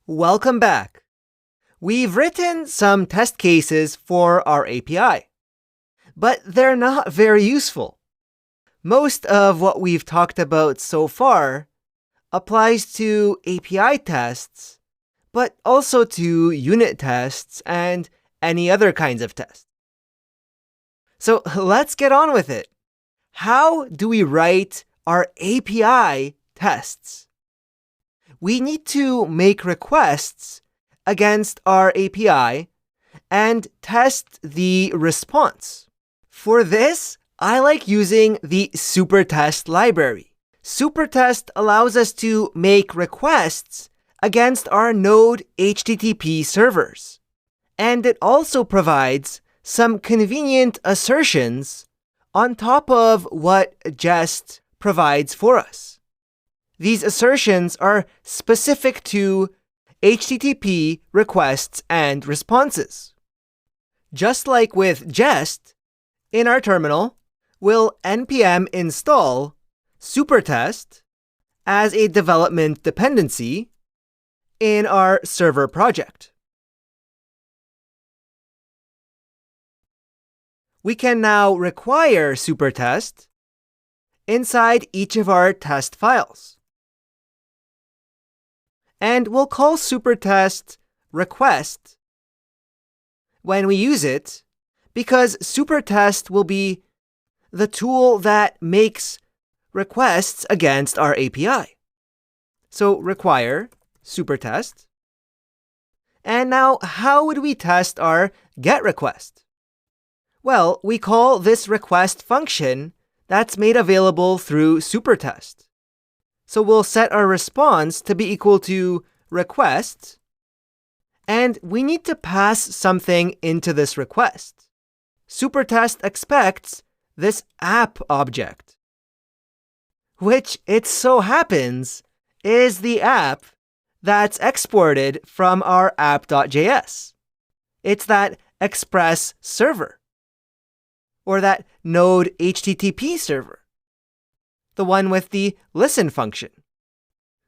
Welcome back. We've written some test cases for our API, but they're not very useful. Most of what we've talked about so far applies to API tests, but also to unit tests and any other kinds of tests. So let's get on with it. How do we write our API tests? We need to make requests against our API and test the response. For this, I like using the Supertest library. Supertest allows us to make requests against our Node HTTP servers. And it also provides some convenient assertions on top of what Jest provides for us. These assertions are specific to HTTP requests and responses. Just like with Jest, in our terminal, we'll npm install Supertest as a development dependency in our server project. We can now require Supertest inside each of our test files. And we'll call Supertest request when we use it, because Supertest will be the tool that makes requests against our API. So require Supertest. And now, how would we test our GET request? Well, we call this request function that's made available through Supertest. So we'll set our response to be equal to request, and we need to pass something into this request. Supertest expects this app object, which it so happens is the app that's exported from our app.js. It's that Express server, or that Node HTTP server, the one with the listen function,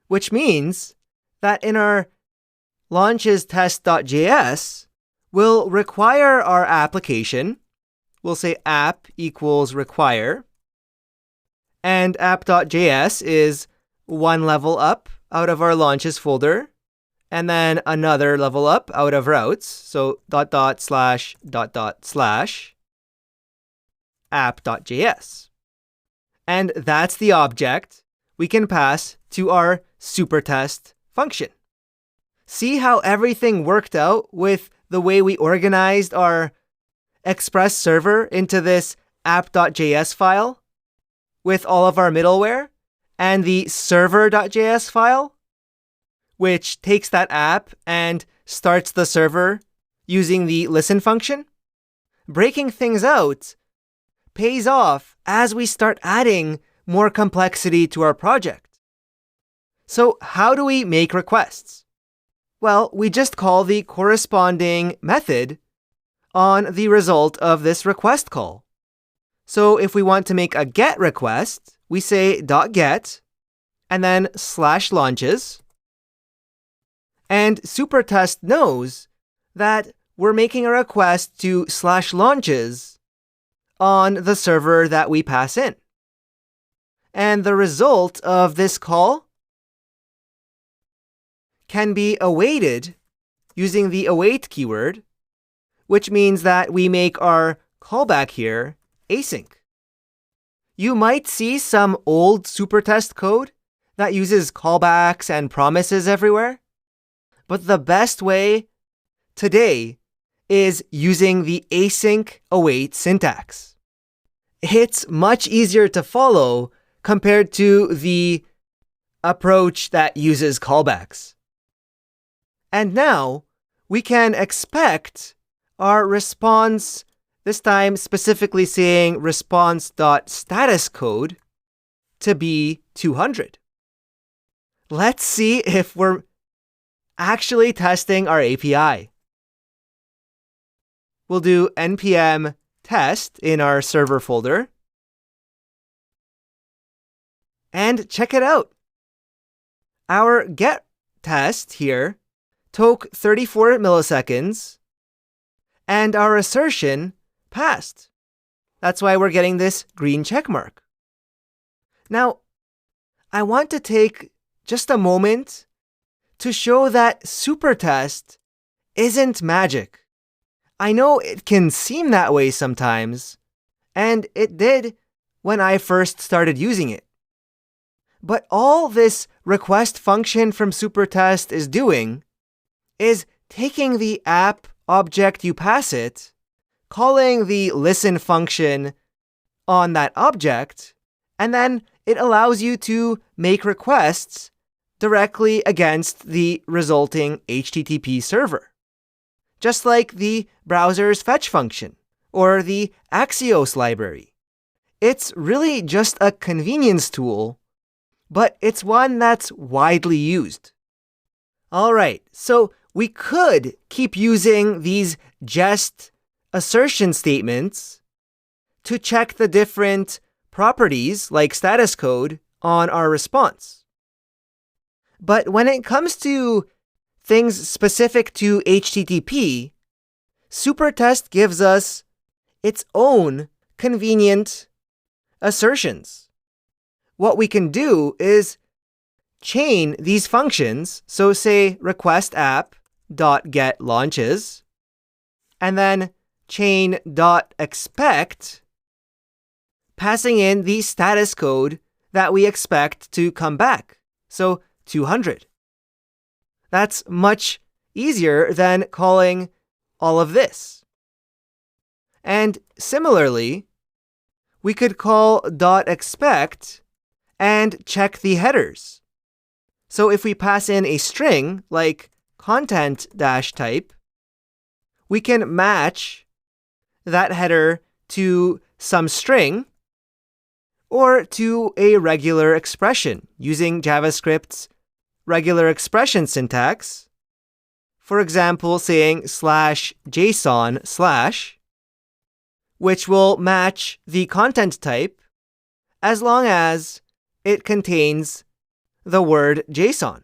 which means that in our launches test.js, we'll require our application. We'll say app equals require, and app.js is one level up out of our launches folder, and then another level up out of routes, so // app.js. And that's the object we can pass to our Supertest function. See how everything worked out with the way we organized our Express server into this app.js file with all of our middleware, and the server.js file, which takes that app and starts the server using the listen function? Breaking things out pays off as we start adding more complexity to our project. So how do we make requests? Well, we just call the corresponding method on the result of this request call. So if we want to make a GET request, we say .get and then /launches. And Supertest knows that we're making a request to /launches on the server that we pass in. And the result of this call can be awaited using the await keyword, which means that we make our callback here async. You might see some old Supertest code that uses callbacks and promises everywhere, but the best way today is using the async await syntax. It's much easier to follow compared to the approach that uses callbacks. And now we can expect our response, this time specifically saying response.status code, to be 200. Let's see if we're actually testing our API. We'll do npm test in our server folder. And check it out. Our get test here took 34 milliseconds, and our assertion passed. That's why we're getting this green check mark. Now, I want to take just a moment to show that Supertest isn't magic. I know it can seem that way sometimes, and it did when I first started using it. But all this request function from Supertest is doing is taking the app object you pass it, calling the listen function on that object, and then it allows you to make requests directly against the resulting HTTP server. Just like the browser's fetch function or the Axios library. It's really just a convenience tool, but it's one that's widely used. All right, so we could keep using these jest assertion statements to check the different properties like status code on our response. But when it comes to things specific to HTTP, Supertest gives us its own convenient assertions. What we can do is chain these functions, so say request app.get launches, and then chain.expect, passing in the status code that we expect to come back, so 200. That's much easier than calling all of this. And similarly, we could call .expect and check the headers. So if we pass in a string like content-type, we can match that header to some string or to a regular expression using JavaScript's regular expression syntax. For example, saying /JSON/, which will match the content type as long as it contains the word JSON.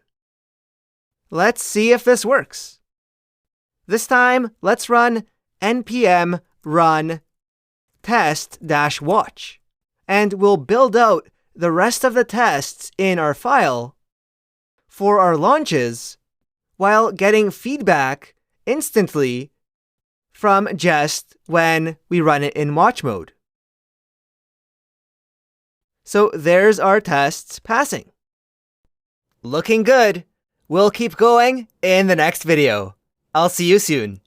Let's see if this works. This time, let's run npm run test-watch, and we'll build out the rest of the tests in our file for our launches while getting feedback instantly from jest when we run it in watch mode. So there's our tests passing. Looking good. We'll keep going in the next video. I'll see you soon.